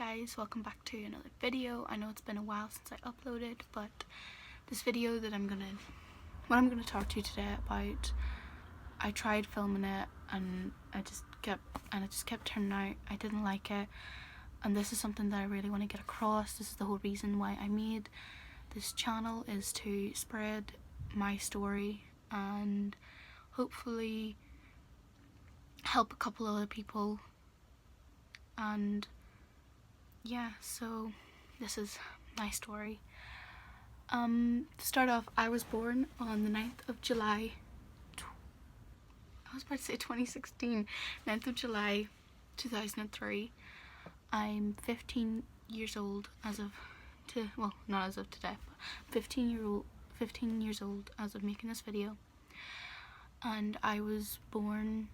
guys, welcome back to another video. I know it's been a while since I uploaded, but this video that I'm gonna talk to you today about, I tried filming it and it just kept turning out. I didn't like it, and this is something that I really want to get across. This is the whole reason why I made this channel, is to spread my story and hopefully help a couple other people. And yeah, so this is my story. To start off, I was born on the 9th of July. I was about to say 2016. 9th of July 2003. I'm 15 years old not as of today, but 15 years old as of making this video. And I was born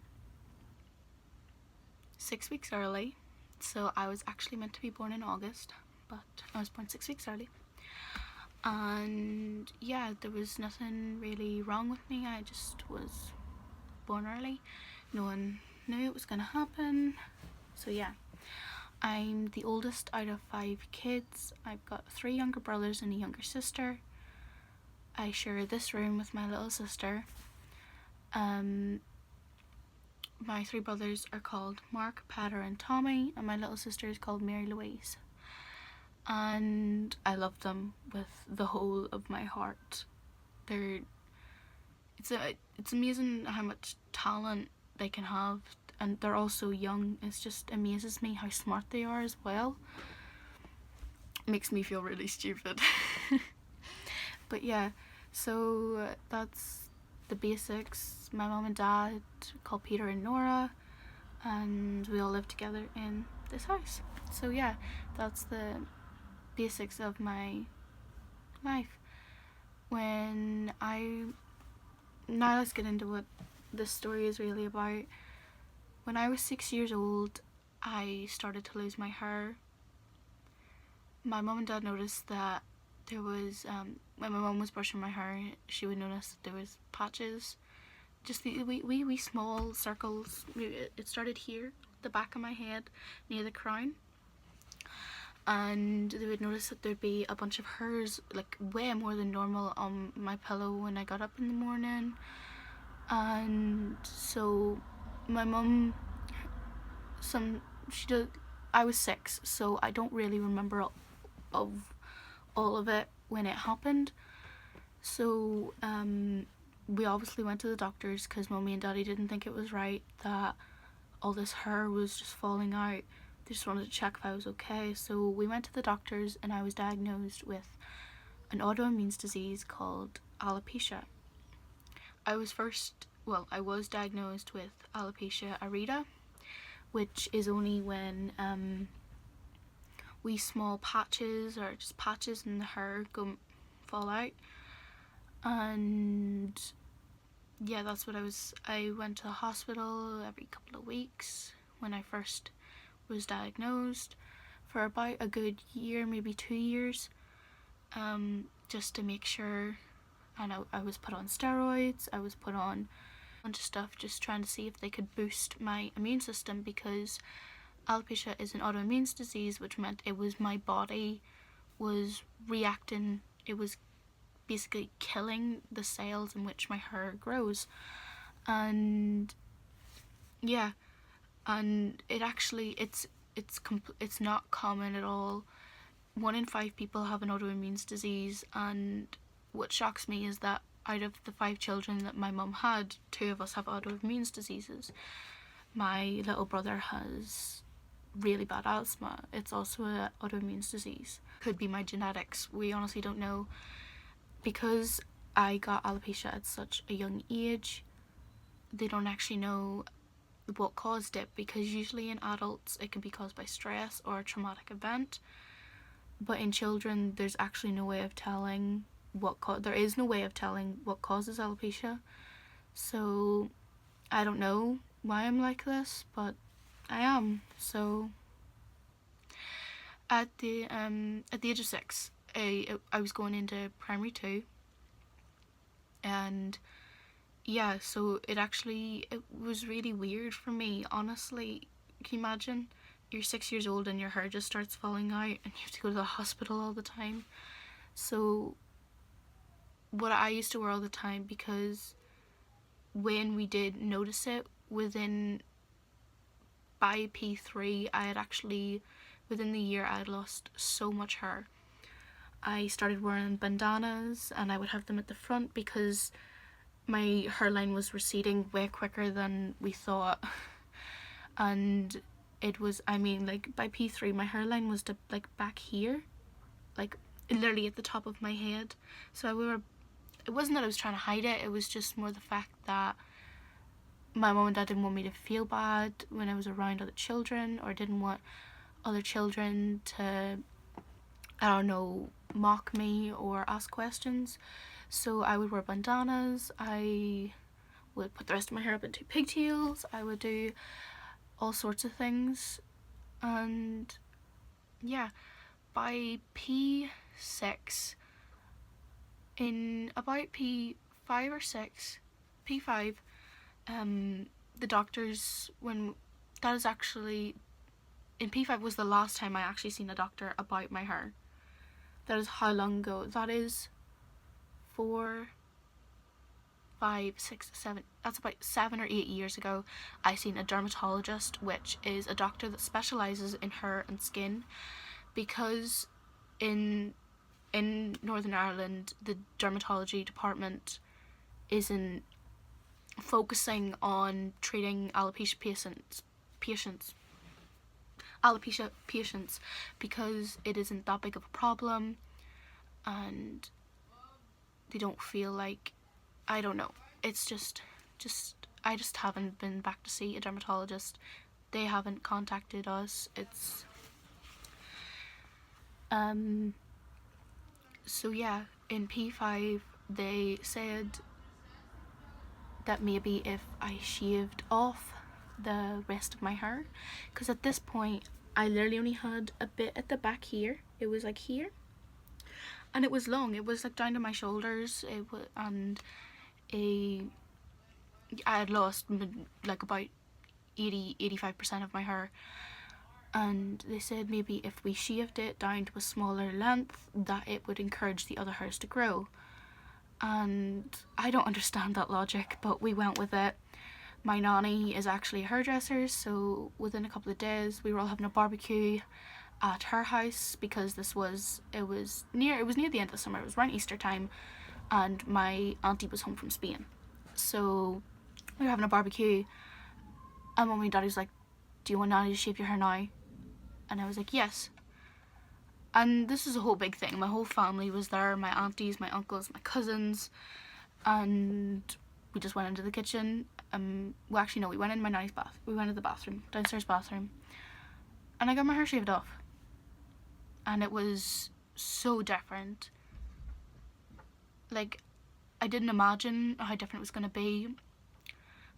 6 weeks early. So I was actually meant to be born in August, but I was born 6 weeks early. And yeah, there was nothing really wrong with me. I just was born early. No one knew it was gonna happen. So yeah, I'm the oldest out of 5 kids. I've got 3 younger brothers and a younger sister. I share this room with my little sister. My 3 brothers are called Mark, Patter and Tommy, and my little sister is called Mary Louise. And I love them with the whole of my heart. It's amazing how much talent they can have, and they're all so young. It just amazes me how smart they are as well. Makes me feel really stupid. But yeah, so that's the basics. My mom and dad, called Peter and Nora, and we all live together in this house. So yeah, that's the basics of my life. Now let's get into what this story is really about. When I was 6 years old, I started to lose my hair. My mom and dad noticed that there was, when my mom was brushing my hair, she would notice that there was patches, just the wee small circles. It started here, the back of my head, near the crown. And they would notice that there'd be a bunch of hairs, like way more than normal, on my pillow when I got up in the morning. And so my mum, I was 6, so I don't really remember of all of it when it happened. So we obviously went to the doctors because Mummy and Daddy didn't think it was right that all this hair was just falling out. They just wanted to check if I was okay. So we went to the doctors and I was diagnosed with an autoimmune disease called alopecia. I was diagnosed with alopecia areata, which is only when wee small patches or just patches in the hair fall out. And yeah, that's what I went to the hospital every couple of weeks when I first was diagnosed, for about a good year, maybe 2 years, just to make sure. And I was put on steroids, I was put on a bunch of stuff, just trying to see if they could boost my immune system, because alopecia is an autoimmune disease, which meant my body was reacting. It was basically killing the cells in which my hair grows. And yeah, and it's not common at all. 1 in 5 people have an autoimmune disease, and what shocks me is that out of the 5 children that my mum had, 2 of us have autoimmune diseases. My little brother has really bad asthma. It's also an autoimmune disease. Could be my genetics. We honestly don't know. Because I got alopecia at such a young age, they don't actually know what caused it, because usually in adults it can be caused by stress or a traumatic event, but in children there's actually no way of telling there is no way of telling what causes alopecia. So I don't know why I'm like this, but I am. So at the age of 6, I was going into primary 2, and yeah, so it was really weird for me, honestly. Can you imagine you're 6 years old and your hair just starts falling out and you have to go to the hospital all the time. So what I used to wear all the time, because when we did notice it, by P3 I had actually, within the year, I had lost so much hair. I started wearing bandanas and I would have them at the front because my hairline was receding way quicker than we thought. And it was, I mean, like by P3 my hairline was like back here, like literally at the top of my head. So it wasn't that I was trying to hide it, it was just more the fact that my mum and dad didn't want me to feel bad when I was around other children, or didn't want other children to, I don't know, mock me or ask questions. So I would wear bandanas, I would put the rest of my hair up into pigtails, I would do all sorts of things. And yeah, by P6, in about P5 or 6, P5, the doctors, when that is actually, in P5 was the last time I actually seen a doctor about my hair. That is how long ago that is. 4, 5, 6, 7, that's about 7 or 8 years ago, I seen a dermatologist, which is a doctor that specializes in hair and skin, because in Northern Ireland the dermatology department isn't focusing on treating alopecia patients because it isn't that big of a problem, and they don't feel like, I don't know, it's just I just haven't been back to see a dermatologist. They haven't contacted us. It's so yeah, in P5 they said that maybe if I shaved off the rest of my hair, because at this point I literally only had a bit at the back here, it was like here, and it was long, it was like down to my shoulders, and I had lost like about 85% of my hair, and they said maybe if we shaved it down to a smaller length that it would encourage the other hairs to grow. And I don't understand that logic, but we went with it. My nanny is actually a hairdresser, so within a couple of days we were all having a barbecue at her house, because it was near the end of the summer, it was around Easter time, and my auntie was home from Spain. So we were having a barbecue, and mummy and daddy was like, do you want nanny to shave your hair now? And I was like, yes. And this is a whole big thing. My whole family was there, my aunties, my uncles, my cousins, and we just went into the kitchen. Well, actually no, we went in my nanny's bath. We went to the bathroom, downstairs bathroom, and I got my hair shaved off. And it was so different. Like, I didn't imagine how different it was going to be.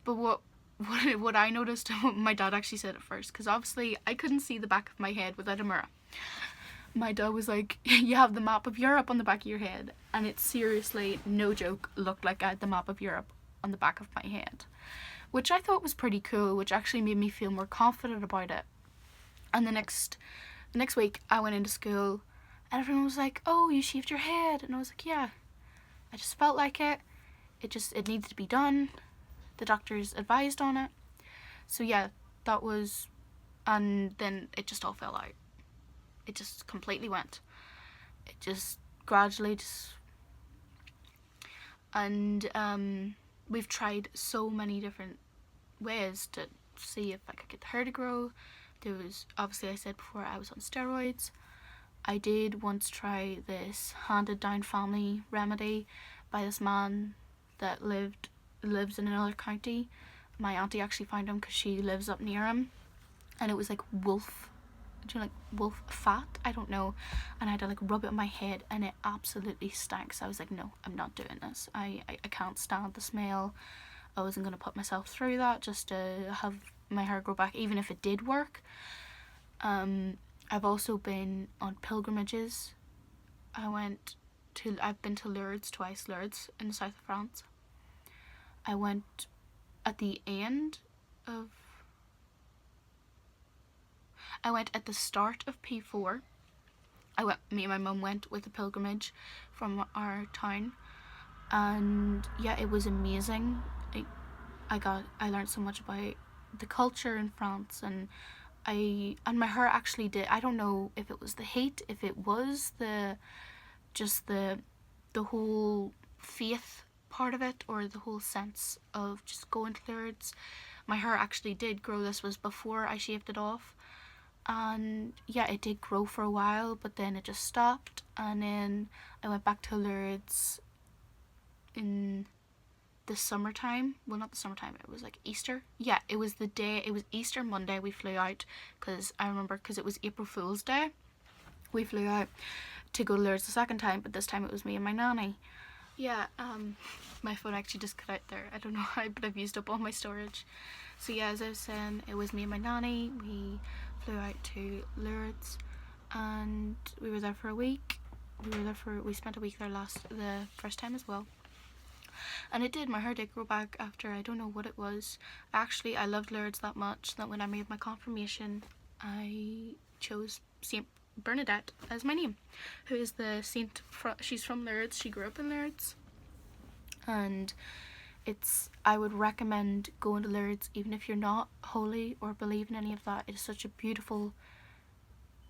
But what I noticed, my dad actually said at first, because obviously I couldn't see the back of my head without a mirror. My dad was like, you have the map of Europe on the back of your head. And it seriously, no joke, looked like I had the map of Europe on the back of my head, which I thought was pretty cool, which actually made me feel more confident about it. And the next week I went into school and everyone was like, oh, you shaved your head. And I was like, yeah, I just felt like it needed to be done. The doctors advised on it. So yeah, that was, and then it just all fell out. It just completely went. It just gradually and we've tried so many different ways to see if I could get the hair to grow. There was, obviously I said before, I was on steroids. I did once try this handed down family remedy by this man that lives in another county. My auntie actually found him because she lives up near him, and it was like wolf fat, I don't know, and I had to like rub it on my head and it absolutely stank. So I was like, no, I'm not doing this. I can't stand the smell. I wasn't going to put myself through that just to have my hair grow back, even if it did work. I've also been on pilgrimages. I've been to Lourdes twice, Lourdes in the south of France. I went at the end of, I went at the start of P4. Me and my mum went with a pilgrimage from our town, and yeah, it was amazing. I learned so much about the culture in France, and my hair actually did. I don't know if it was the heat, if it was the whole faith part of it, or the whole sense of just going to Lourdes. My hair actually did grow. This was before I shaved it off, and yeah, it did grow for a while, but then it just stopped, and then I went back to Lourdes in the summertime. Well, not the summertime, it was like Easter. Yeah, it was Easter Monday we flew out, because I remember, because it was April Fool's Day. We flew out to go to Lourdes the second time, but this time it was me and my nanny. Yeah, my phone actually just cut out there. I don't know how, but I've used up all my storage. So yeah, as I was saying, it was me and my nanny. We flew out to Lourdes, and we were there for a week. We spent a week there the first time as well. And my hair did grow back after, I don't know what it was. Actually, I loved Lourdes that much that when I made my confirmation, I chose Saint Bernadette as my name, who is the saint. She's from Lourdes. She grew up in Lourdes, and I would recommend going to Lourdes even if you're not holy or believe in any of that. It is such a beautiful,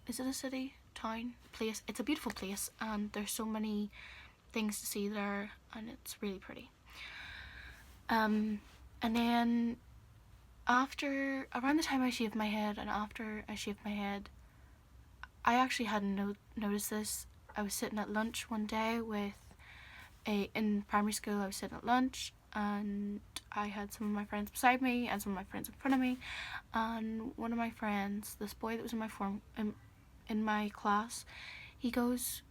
is it a city, town, place? It's a beautiful place, and there's so many things to see there, and it's really pretty. And then around the time I shaved my head, and after I shaved my head, I actually hadn't noticed this. I was sitting at lunch one day in primary school. I was sitting at lunch, and I had some of my friends beside me and some of my friends in front of me, and one of my friends, this boy that was in my class, he goes,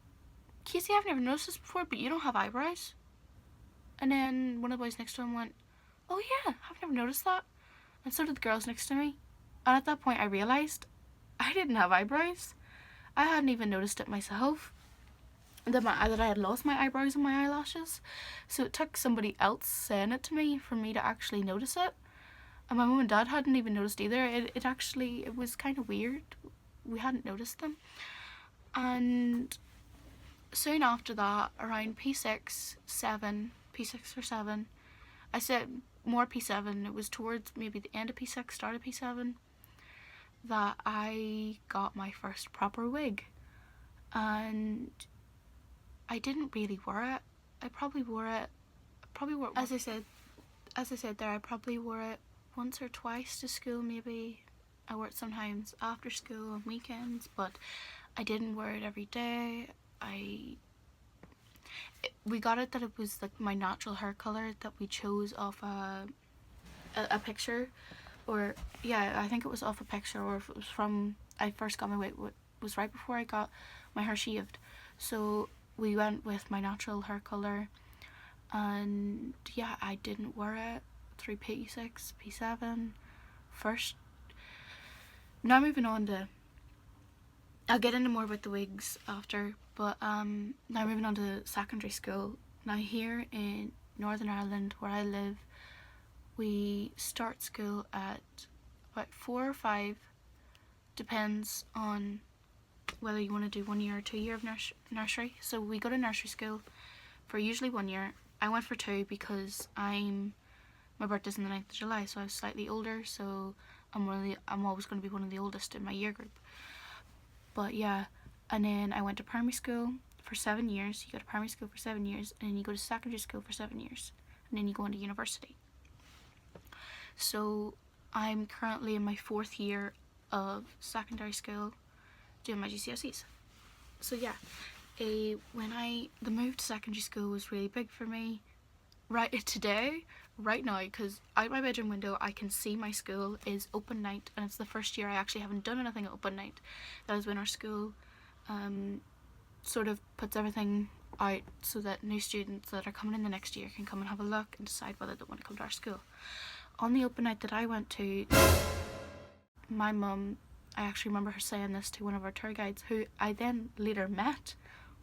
"Casey, I've never noticed this before, but you don't have eyebrows." And then one of the boys next to him went, "Oh yeah, I've never noticed that." And so did the girls next to me. And at that point I realised I didn't have eyebrows. I hadn't even noticed it myself, that I had lost my eyebrows and my eyelashes. So it took somebody else saying it to me for me to actually notice it. And my mum and dad hadn't even noticed either. It was kind of weird. We hadn't noticed them. And soon after that, around P6 or 7, I said more P7, it was towards maybe the end of P6, start of P7, that I got my first proper wig. And I didn't really wear it. I probably wore it as I said there, I probably wore it once or twice to school. Maybe I wore it sometimes after school on weekends, but I didn't wear it every day. We got it that it was like my natural hair color that we chose off a picture, or yeah, I think it was off a picture, or if it was from, I first got my wig was right before I got my hair shaved. So we went with my natural hair color, and yeah, I didn't wear it through P6, P7, first. Now moving on to, I'll get into more about the wigs after, but now moving on to secondary school. Now here in Northern Ireland, where I live, we start school at about 4 or 5, depends on whether you want to do 1 year or 2 year of nursery. So we go to nursery school for usually 1 year. I went for 2 because my birthday's on the 9th of July, so I was slightly older, so I'm always going to be one of the oldest in my year group. But yeah, and then I went to primary school for 7 years. You go to primary school for 7 years, and then you go to secondary school for 7 years, and then you go into university. So I'm currently in my 4th year of secondary school doing my GCSEs. So yeah, the move to secondary school was really big for me right now, because out my bedroom window I can see my school is open night, and it's the first year I actually haven't done anything at open night. That is when our school sort of puts everything out so that new students that are coming in the next year can come and have a look and decide whether they want to come to our school. On the open night that I went to, my mum, I actually remember her saying this to one of our tour guides, who I then later met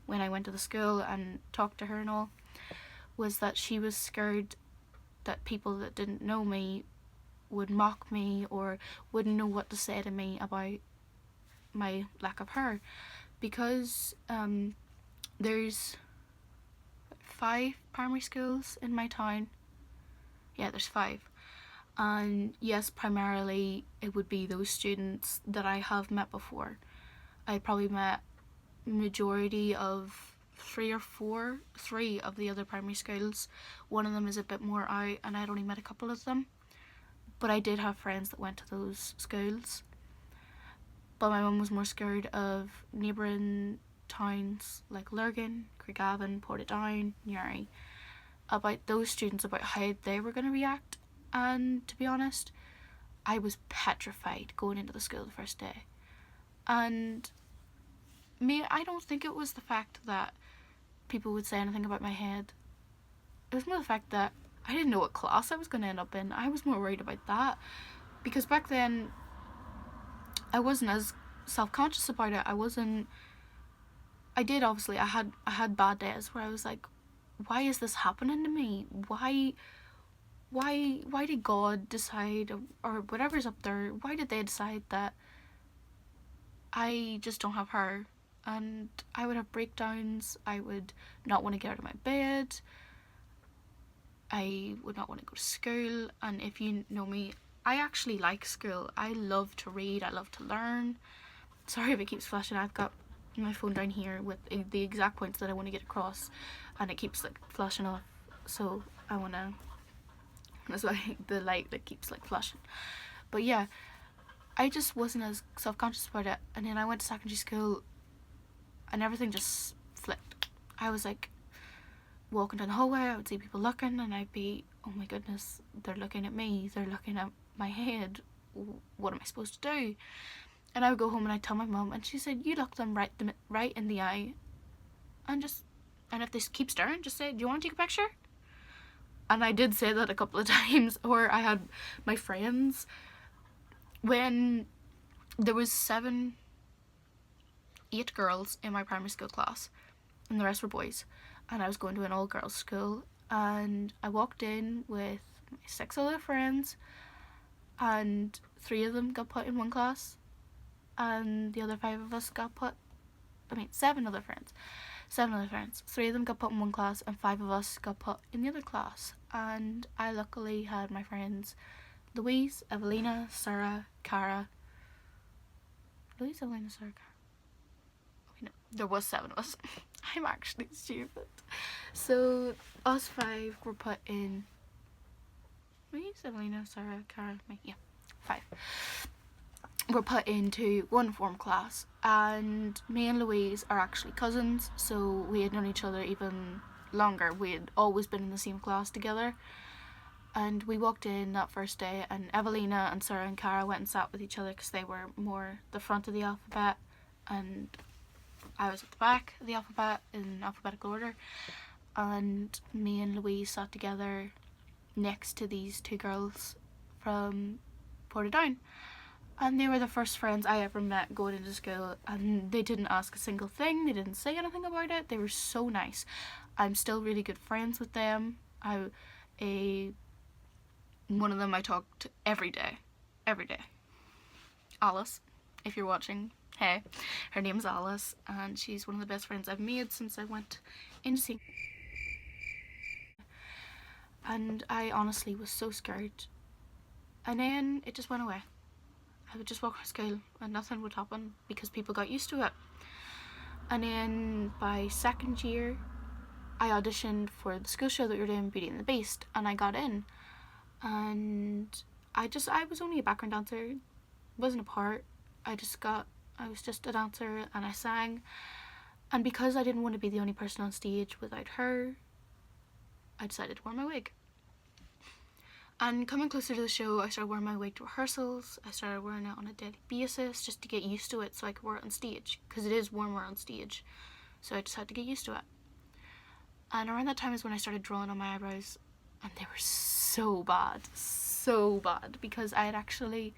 when I went to the school and talked to her and all, was that she was scared that people that didn't know me would mock me or wouldn't know what to say to me about my lack of hair, because there's 5 primary schools in my town. Yeah, there's 5. And yes, primarily it would be those students that I have met before. I probably met majority of 3 of the other primary schools. One of them is a bit more out, and I'd only met a couple of them. But I did have friends that went to those schools. But my mum was more scared of neighbouring towns like Lurgan, Craigavon, Portadown, Newry, about those students, about how they were going to react. And to be honest, I was petrified going into the school the first day. And I don't think it was the fact that people would say anything about my head. It was more the fact that I didn't know what class I was going to end up in. I was more worried about that, because back then I wasn't as self-conscious about it. I had bad days where I was like, why is this happening to me? Why did God decide, or whatever's up there, why did they decide that I just don't have hair? And I would have breakdowns. I would not want to get out of my bed. I would not want to go to school. And if you know me, I actually like school. I love to read. I love to learn. Sorry if it keeps flashing. I've got my phone down here with the exact points that I want to get across, and it keeps like flashing off. So that's why the light that keeps like flashing. But yeah, I just wasn't as self-conscious about it. And then I went to secondary school, and everything just flipped. I was like walking down the hallway, I would see people looking, and I'd be, oh my goodness, they're looking at me, they're looking at my head, what am I supposed to do? And I would go home and I'd tell my mum, and she said, you look them right in the eye, and if they keep staring, just say, do you want to take a picture? And I did say that a couple of times. Or I had my friends, when there was 8 girls in my primary school class, and the rest were boys, and I was going to an all-girls school, and I walked in with my 6 other friends, and 3 of them got put in one class, and the other 5 of us got put, 7 other friends, 3 of them got put in one class, and 5 of us got put in the other class. And I luckily had my friends Louise, Evelina, Sarah, Cara. Louise, Evelina, Sarah, Cara. No, there was 7 of us. I'm actually stupid. So us 5 were put in. Louise, Evelina, Sarah, Cara, me. Yeah, 5. Were put into one form class, and me and Louise are actually cousins, so we had known each other even longer. We had always been in the same class together. And we walked in that first day, and Evelina and Sarah and Cara went and sat with each other because they were more the front of the alphabet, and I was at the back of the alphabet in alphabetical order. And me and Louise sat together next to these 2 girls from Portadown. And they were the first friends I ever met going into school, and they didn't ask a single thing, they didn't say anything about it, they were so nice. I'm still really good friends with them. One of them I talk to every day. Alice, if you're watching, hey, her name's Alice, and she's one of the best friends I've made since I went into senior. And I honestly was so scared, and then it just went away. I would just walk around school and nothing would happen because people got used to it. And then by second year, I auditioned for the school show that we were doing, Beauty and the Beast, and I got in. And I was only a background dancer, wasn't a part. I was just a dancer, and I sang. And because I didn't want to be the only person on stage without her, I decided to wear my wig. And coming closer to the show, I started wearing my wig to rehearsals. I started wearing it on a daily basis just to get used to it so I could wear it on stage, because it is warmer on stage. So I just had to get used to it. And around that time is when I started drawing on my eyebrows, and they were so bad, because I had actually,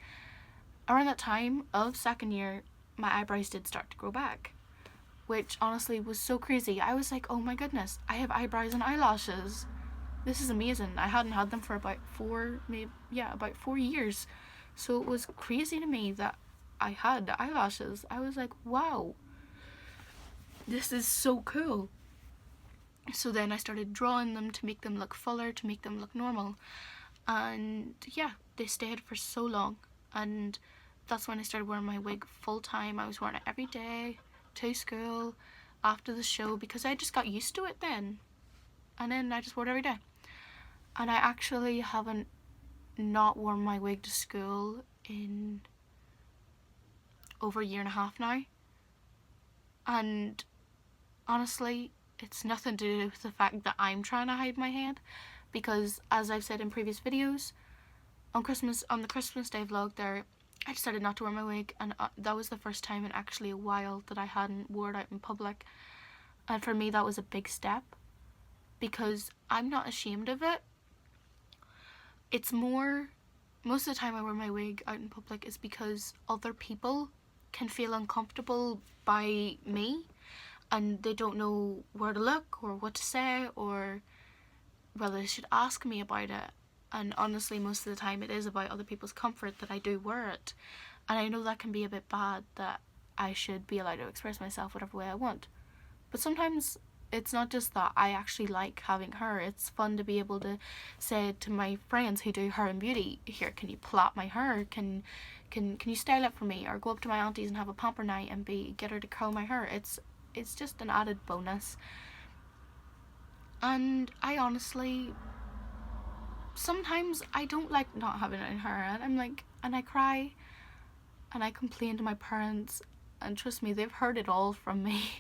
around that time of second year, my eyebrows did start to grow back, which honestly was so crazy. I was like, oh my goodness, I have eyebrows and eyelashes. This is amazing. I hadn't had them for about 4 years. So it was crazy to me that I had eyelashes. I was like, wow, this is so cool. So then I started drawing them to make them look fuller, to make them look normal. And yeah, they stayed for so long. And that's when I started wearing my wig full time. I was wearing it every day to school, after the show, because I just got used to it then. And then I just wore it every day. And I actually haven't not worn my wig to school in over a year and a half now. And honestly, it's nothing to do with the fact that I'm trying to hide my head, because as I've said in previous videos, on the Christmas Day vlog there, I decided not to wear my wig, and that was the first time in actually a while that I hadn't worn it out in public. And for me that was a big step, because I'm not ashamed of it. It's more, most of the time I wear my wig out in public is because other people can feel uncomfortable by me, and they don't know where to look or what to say or whether they should ask me about it. And honestly, most of the time it is about other people's comfort that I do wear it. And I know that can be a bit bad, that I should be allowed to express myself whatever way I want. But sometimes it's not just that. I actually like having hair. It's fun to be able to say to my friends who do hair and beauty, here, can you plait my hair? Can you style it for me? Or go up to my aunties and have a pamper night and get her to curl my hair. It's just an added bonus. And I honestly, sometimes I don't like not having it in hair, and I'm like, and I cry and I complain to my parents, and trust me, they've heard it all from me.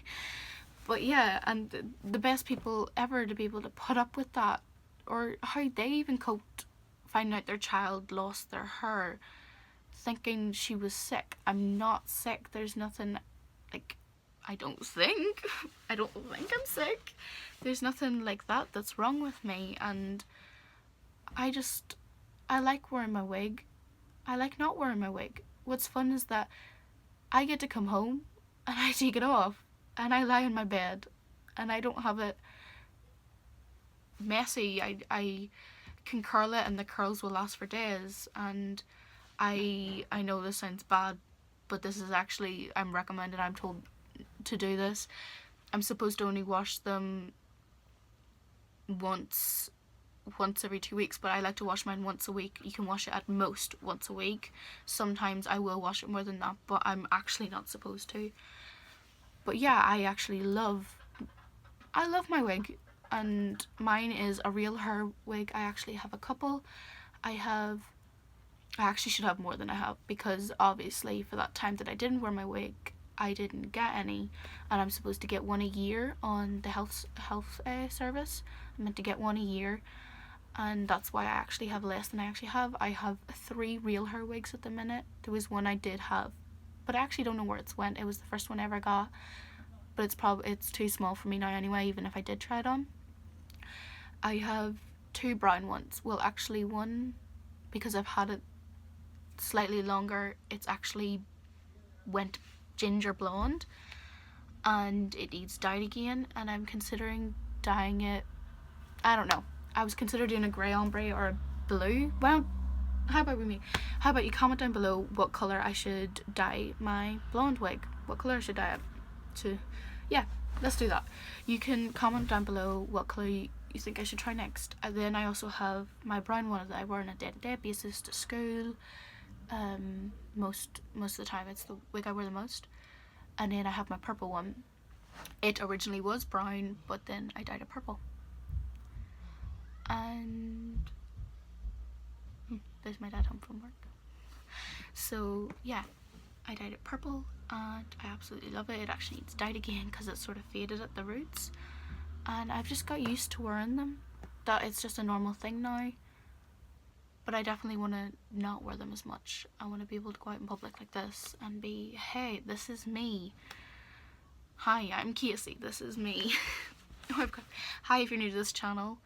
But yeah, and the best people ever to be able to put up with that, or how they even coped finding out their child lost their hair, thinking she was sick. I'm not sick. There's nothing, like, I don't think I'm sick. There's nothing like that that's wrong with me. And I like wearing my wig. I like not wearing my wig. What's fun is that I get to come home and I take it off and I lie in my bed and I don't have it messy. I can curl it and the curls will last for days. And I know this sounds bad, but this is actually, I'm recommended, I'm told to do this. I'm supposed to only wash them once every 2 weeks, but I like to wash mine once a week. You can wash it at most once a week. Sometimes I will wash it more than that, but I'm actually not supposed to. But yeah, I love my wig, and mine is a real hair wig. I actually have a couple. I actually should have more than I have, because obviously for that time that I didn't wear my wig, I didn't get any, and I'm supposed to get one a year on the health service. I'm meant to get one a year, and that's why I actually have less than I actually have. I have 3 real hair wigs at the minute. There was one I did have, but I actually don't know where it's went. It was the first one I ever got, but it's too small for me now anyway, even if I did try it on. I have 2 brown ones. Well, actually one, because I've had it slightly longer, it's actually went ginger blonde and it needs dyed again, and I'm considering dyeing it. I don't know. I was considering doing a grey ombre or a blue. Well, how about you comment down below what colour I should dye my blonde wig. What colour I should dye it to. Yeah, let's do that. You can comment down below what colour you think I should try next. And then I also have my brown one that I wear on a day-to-day basis to school. Most of the time it's the wig I wear the most. And then I have my purple one. It originally was brown, but then I dyed it purple. And there's my dad home from work. So yeah, I dyed it purple and I absolutely love it. It actually needs dyed again because it's sort of faded at the roots, and I've just got used to wearing them, that it's just a normal thing now. But I definitely want to not wear them as much. I want to be able to go out in public like this and be, hey, this is me. Hi, I'm Casey, this is me. Hi, if you're new to this channel.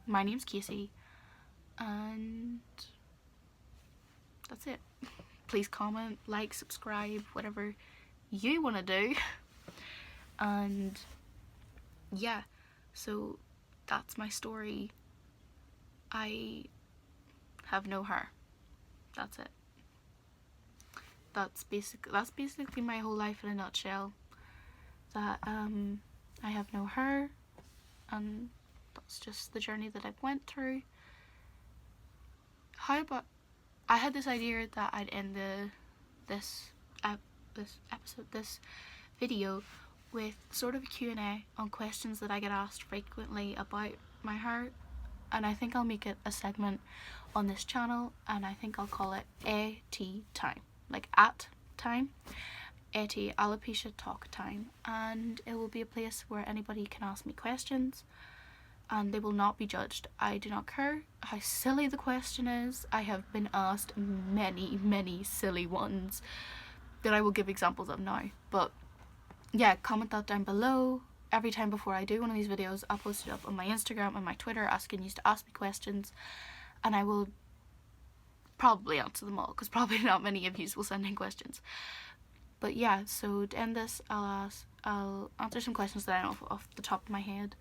My name's Casey, and that's it. Please comment, like, subscribe, whatever you want to do. And yeah, so that's my story. I have no hair. That's it. that's basically my whole life in a nutshell. That I have no hair, and that's just the journey that I've went through. How about I had this idea that I'd end this video with sort of a Q&A on questions that I get asked frequently about my hair, and I think I'll make it a segment on this channel, and I think I'll call it AT time, like at time, AT Alopecia Talk Time, and it will be a place where anybody can ask me questions and they will not be judged. I do not care how silly the question is. I have been asked many silly ones that I will give examples of now, but yeah, comment that down below. Every time before I do one of these videos, I'll post it up on my Instagram and my Twitter asking you to ask me questions, and I will probably answer them all, because probably not many of you will send in questions. But yeah, so to end this, I'll answer some questions that I know off the top of my head,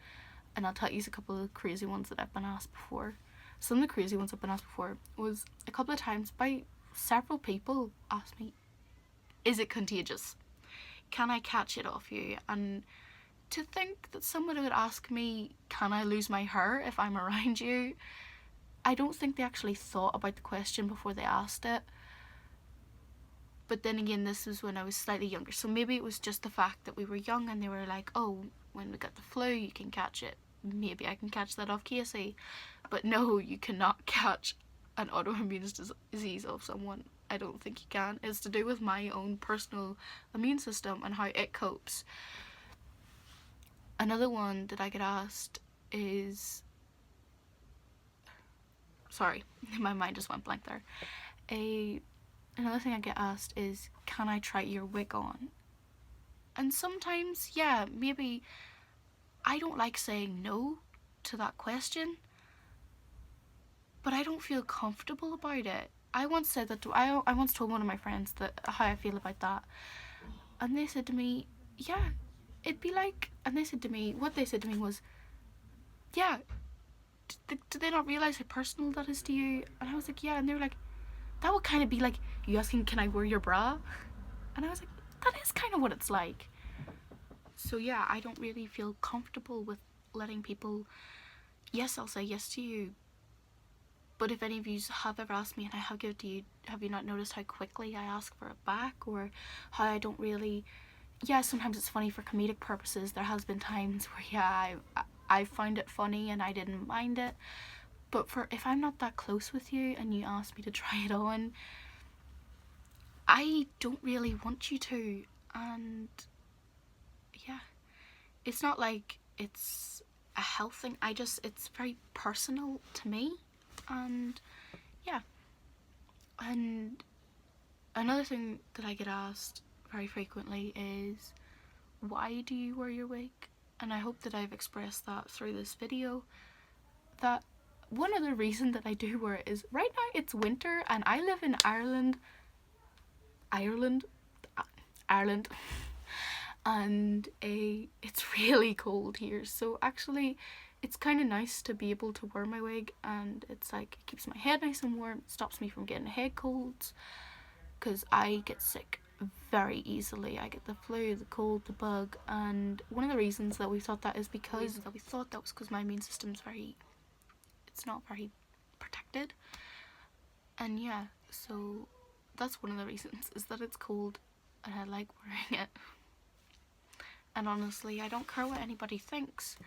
and I'll tell you a couple of crazy ones that I've been asked before. Some of the crazy ones I've been asked before was a couple of times by several people asked me, is it contagious? Can I catch it off you? And to think that someone would ask me, can I lose my hair if I'm around you? I don't think they actually thought about the question before they asked it. But then again, this was when I was slightly younger, so maybe it was just the fact that we were young and they were like, oh, when we get the flu you can catch it. Maybe I can catch that off Casey. But no, you cannot catch an autoimmune disease off someone. I don't think you can. It's to do with my own personal immune system and how it copes. Another one that I get asked is, sorry, my mind just went blank there. Another thing I get asked is, can I try your wig on? And sometimes, yeah, maybe I don't like saying no to that question, but I don't feel comfortable about it. I once said that I once told one of my friends that how I feel about that, and they said to me, yeah, it'd be like, and they said to me, what they said to me was, yeah, do they not realise how personal that is to you? And I was like, yeah, and they were like, that would kind of be like you asking, can I wear your bra? And I was like, that is kind of what it's like. So yeah, I don't really feel comfortable with letting people, yes, I'll say yes to you, but if any of you have ever asked me and I have given to you, have you not noticed how quickly I ask for it back, or how I don't really, yeah, sometimes it's funny for comedic purposes. There has been times where, yeah, I found it funny and I didn't mind it, but if I'm not that close with you and you ask me to try it on, I don't really want you to. And yeah, it's not like it's a health thing, it's very personal to me. And yeah, and another thing that I get asked very frequently is, why do you wear your wig? And I hope that I've expressed that through this video, that one other reason that I do wear it is, right now it's winter and I live in Ireland, and it's really cold here, so actually it's kind of nice to be able to wear my wig, and it's like, it keeps my head nice and warm, it stops me from getting head colds, because I get sick very easily. I get the flu, the cold, the bug, and one of the reasons that we thought that was because my immune system's it's not very protected. And yeah, so that's one of the reasons, is that it's cold and I like wearing it. And honestly, I don't care what anybody thinks.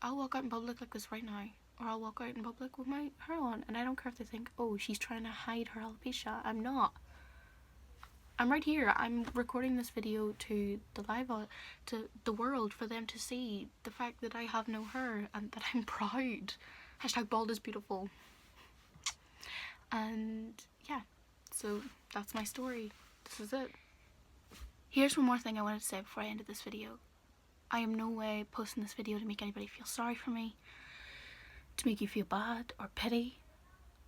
I'll walk out in public like this right now, or I'll walk out in public with my hair on, and I don't care if they think, oh, she's trying to hide her alopecia. I'm not. I'm right here. I'm recording this video to to the world, for them to see the fact that I have no hair and that I'm proud. Hashtag bald is beautiful. And yeah, so that's my story. This is it. Here's one more thing I wanted to say before I ended this video. I am no way posting this video to make anybody feel sorry for me, to make you feel bad or pity.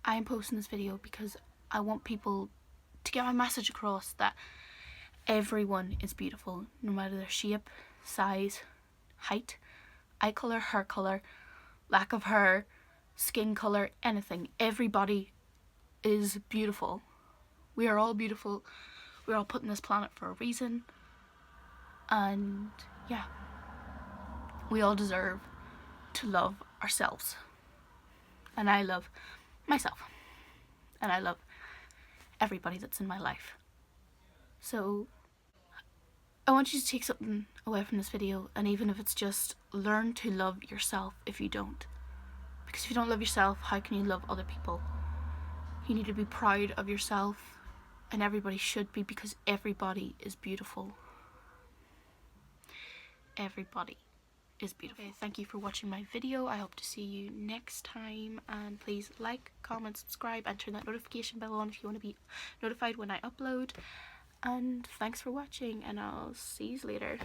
I am posting this video because I want people to get my message across that everyone is beautiful, no matter their shape, size, height, eye colour, hair colour, lack of hair, skin colour, anything. Everybody is beautiful. We are all beautiful. We're all put on this planet for a reason. And yeah, we all deserve to love ourselves. And I love myself. And I love everybody that's in my life. So I want you to take something away from this video, and even if it's just learn to love yourself if you don't. Because if you don't love yourself, how can you love other people? You need to be proud of yourself, and everybody should be, because everybody is beautiful. Everybody is beautiful. Okay, thank you for watching my video. I hope to see you next time, and please like, comment, subscribe, and turn that notification bell on if you want to be notified when I upload. And thanks for watching, and I'll see you later.